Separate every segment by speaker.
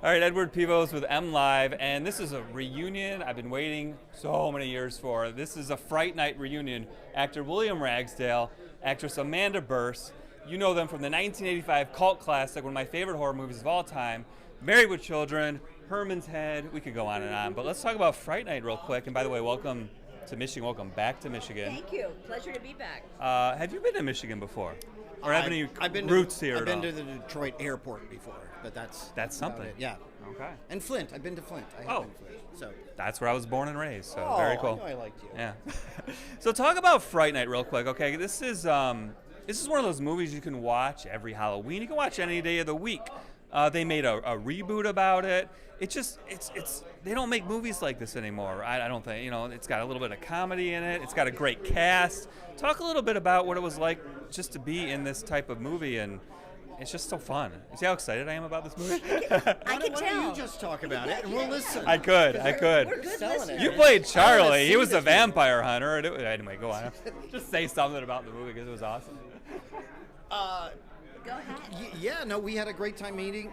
Speaker 1: All right, Edward Pevos with M Live, and this is a reunion I've been waiting so many years for. This is a Fright Night reunion. Actor William Ragsdale, actress Amanda Bearse. You know them from the 1985 cult classic, one of my favorite horror movies of all time, Married with Children, Herman's Head. We could go on and on, but let's talk about Fright Night real quick. And by the way, welcome to Michigan. Welcome back to Michigan.
Speaker 2: Thank you. Pleasure to be back.
Speaker 1: Have you been to Michigan before? Or have any roots here
Speaker 3: I've
Speaker 1: at all?
Speaker 3: been to the Detroit airport before, but that's
Speaker 1: something.
Speaker 3: it. Yeah.
Speaker 1: Okay.
Speaker 3: And Flint. I've been to Flint. I have been to Flint. So
Speaker 1: That's where I was born and raised, so very cool.
Speaker 3: I know I liked you.
Speaker 1: Yeah. So talk about Fright Night real quick, okay? This is one of those movies you can watch every Halloween. You can watch any day of the week. They made a reboot about it. It's they don't make movies like this anymore. I don't think, it's got a little bit of comedy in it. It's got a great cast. Talk a little bit about what it was like just to be in this type of movie, and it's just so fun. You see how excited I am about this movie?
Speaker 2: I can
Speaker 3: Why
Speaker 2: tell.
Speaker 3: don't you just talk about it and we'll listen?
Speaker 1: I could.
Speaker 2: We're good
Speaker 3: Selling it.
Speaker 2: listeners.
Speaker 1: You played
Speaker 3: I
Speaker 1: Charlie.
Speaker 3: wanna
Speaker 1: He
Speaker 3: see
Speaker 1: was the
Speaker 3: this movie.
Speaker 1: vampire hunter. Anyway, go on. Just say something about the movie because it was awesome.
Speaker 2: Go ahead.
Speaker 3: No, we had a great time meeting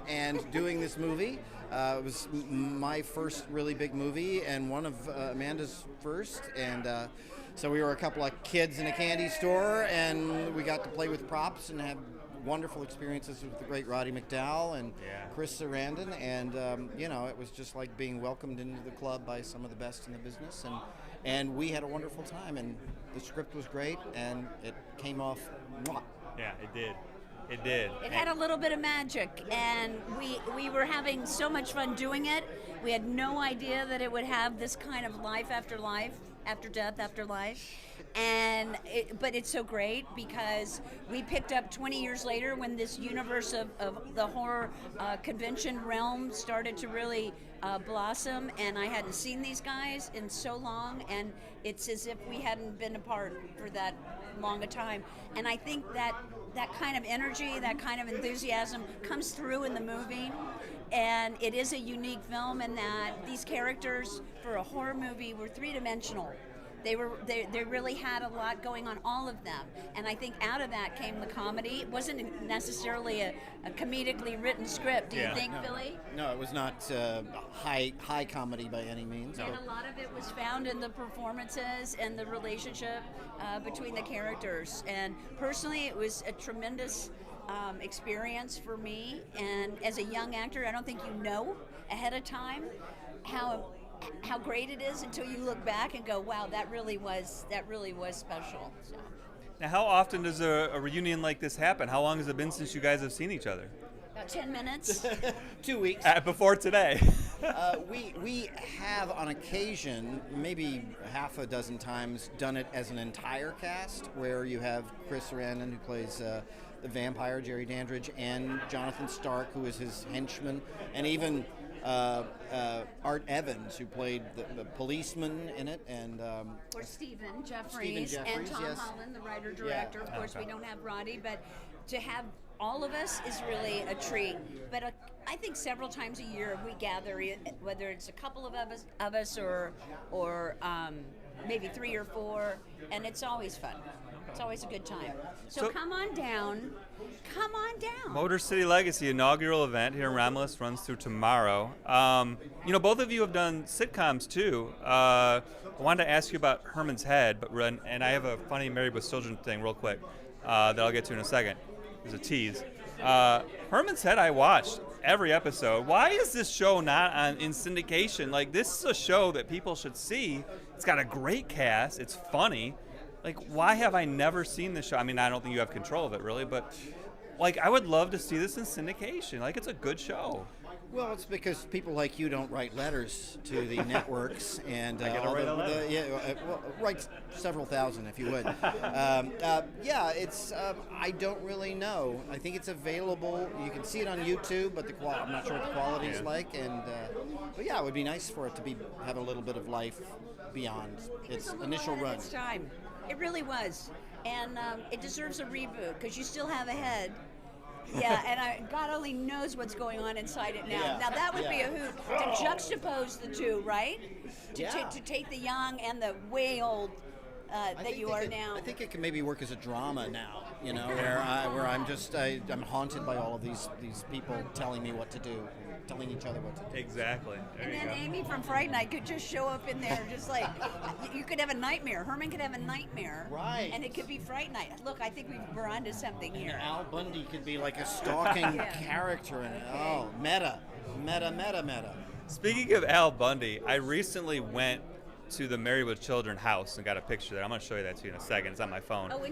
Speaker 3: and doing this movie. It was my first really big movie and one of Amanda's first. And so we were a couple of kids in a candy store, and we got to play with props and have wonderful experiences with the great Roddy McDowall and Chris Sarandon. And, it was just like being welcomed into the club by some of the best in the business. And we had a wonderful time, and the script was great, and it came off. Mwah.
Speaker 1: Yeah, it did. It did.
Speaker 2: It had a little bit of magic, and we were having so much fun doing it. We had no idea that it would have this kind of life, after death, after life. But it's so great because we picked up 20 years later when this universe of the horror convention realm started to really blossom, and I hadn't seen these guys in so long, and it's as if we hadn't been apart for that long a time. And I think that kind of energy, that kind of enthusiasm comes through in the movie. And it is a unique film in that these characters for a horror movie were three-dimensional. They really had a lot going on, all of them, and I think out of that came the comedy. It wasn't necessarily a comedically written script. Do you think, Billy?
Speaker 3: No, it was not high comedy by any means.
Speaker 2: And a lot of it was found in the performances and the relationship between the characters. And personally, it was a tremendous experience for me. And as a young actor, I don't think you know ahead of time how great it is until you look back and go, wow, that really was special. So.
Speaker 1: Now, how often does a reunion like this happen? How long has it been since you guys have seen each other?
Speaker 2: About 10 minutes.
Speaker 3: 2 weeks.
Speaker 1: Before today.
Speaker 3: We have on occasion, maybe half a dozen times, done it as an entire cast, where you have Chris Sarandon, who plays the vampire, Jerry Dandridge, and Jonathan Stark, who is his henchman, and even Art Evans, who played the policeman in it, and
Speaker 2: Or Stephen Jeffries, and
Speaker 3: Jeffries,
Speaker 2: Tom
Speaker 3: yes.
Speaker 2: Holland, the writer-director.
Speaker 3: Yeah.
Speaker 2: Of course, we don't have Roddy, but to have all of us is really a treat. But I think several times a year we gather, whether it's a couple of us or maybe 3 or 4, and it's always fun. It's always a good time. So come on down. Come on down.
Speaker 1: Motor City Legacy inaugural event here in Romulus runs through tomorrow. Both of you have done sitcoms too. I wanted to ask you about Herman's Head, and I have a funny Married with Children thing real quick that I'll get to in a second. There's a tease. Herman's Head I watched every episode. Why is this show not in syndication? Like, this is a show that people should see. It's got a great cast. It's funny. Like, why have I never seen this show? I mean, I don't think you have control of it, really, but, I would love to see this in syndication. Like, it's a good show.
Speaker 3: Well, it's because people like you don't write letters to the networks, and
Speaker 1: I gotta write a letter.
Speaker 3: write several thousand if you would. It's I don't really know. I think it's available. You can see it on YouTube, but I'm not sure what the quality is like. And but it would be nice for it to have a little bit of life beyond its initial run.
Speaker 2: It's time. It really was, and it deserves a reboot because you still have a head. Yeah, and God only knows what's going on inside it now.
Speaker 3: Yeah.
Speaker 2: Now that would be a hoot to juxtapose the two, right? To take the young and the way old that you are now.
Speaker 3: I think it can maybe work as a drama now. where I'm haunted by all of these people telling me what to do, telling each other what to do.
Speaker 1: Exactly. There
Speaker 2: And
Speaker 1: you
Speaker 2: then
Speaker 1: go.
Speaker 2: Amy from Fright Night could just show up in there, just like you could have a nightmare. Herman could have a nightmare,
Speaker 3: Right.
Speaker 2: And it could be Fright Night. Look, I think we're onto something
Speaker 3: And
Speaker 2: here.
Speaker 3: Al Bundy could be like a stalking character in it. Oh, meta.
Speaker 1: Speaking of Al Bundy, I recently went to the Married with Children house and got a picture there. I'm going to show you that to you in a second. It's on my phone.
Speaker 2: Oh,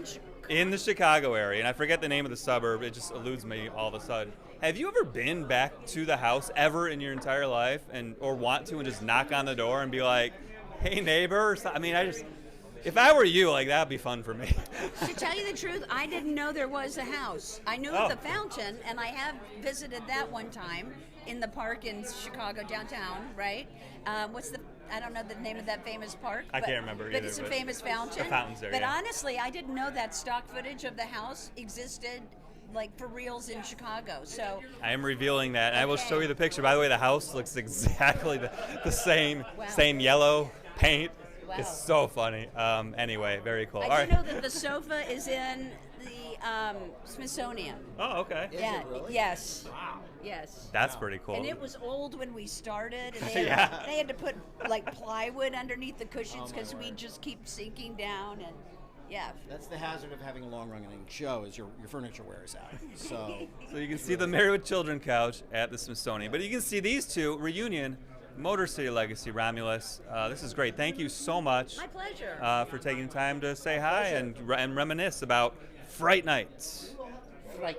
Speaker 1: In the Chicago area, and I forget the name of the suburb. It just eludes me all of a sudden. Have you ever been back to the house ever in your entire life, or want to, and just knock on the door and be like, "Hey, neighbor"? I mean, if I were you, like that'd be fun for me.
Speaker 2: To tell you the truth, I didn't know there was a house. I knew of the fountain, and I have visited that one time in the park in Chicago downtown. Right? I don't know the name of that famous park.
Speaker 1: I can't remember
Speaker 2: But
Speaker 1: either,
Speaker 2: it's a
Speaker 1: but
Speaker 2: famous fountain.
Speaker 1: the fountain's there,
Speaker 2: But
Speaker 1: yeah.
Speaker 2: honestly, I didn't know that stock footage of the house existed, like for reals in Chicago. So
Speaker 1: I am revealing that, and I will
Speaker 2: Okay.
Speaker 1: show you the picture. By the way, the house looks exactly the same,
Speaker 2: Wow.
Speaker 1: same yellow paint.
Speaker 2: Wow.
Speaker 1: It's so funny. Anyway, very cool. All
Speaker 2: I
Speaker 1: right.
Speaker 2: do know that the sofa is in the Smithsonian.
Speaker 1: Oh, okay.
Speaker 2: Yeah.
Speaker 3: it really?
Speaker 2: Yes. Wow. Yes.
Speaker 1: That's pretty cool.
Speaker 2: And it was old when we started, and they
Speaker 1: Yeah.
Speaker 2: they had to put like plywood underneath the cushions
Speaker 3: Oh, my
Speaker 2: because we
Speaker 3: word.
Speaker 2: just keep sinking down, and yeah.
Speaker 3: That's the hazard of having a long-running show is your furniture wears out. So
Speaker 1: So you can see the Married with Children couch at the Smithsonian. But you can see these two, reunion, Motor City Legacy, Romulus. This is great. Thank you so much
Speaker 2: My pleasure.
Speaker 1: for taking time to say hi and reminisce about Fright Night.
Speaker 3: right.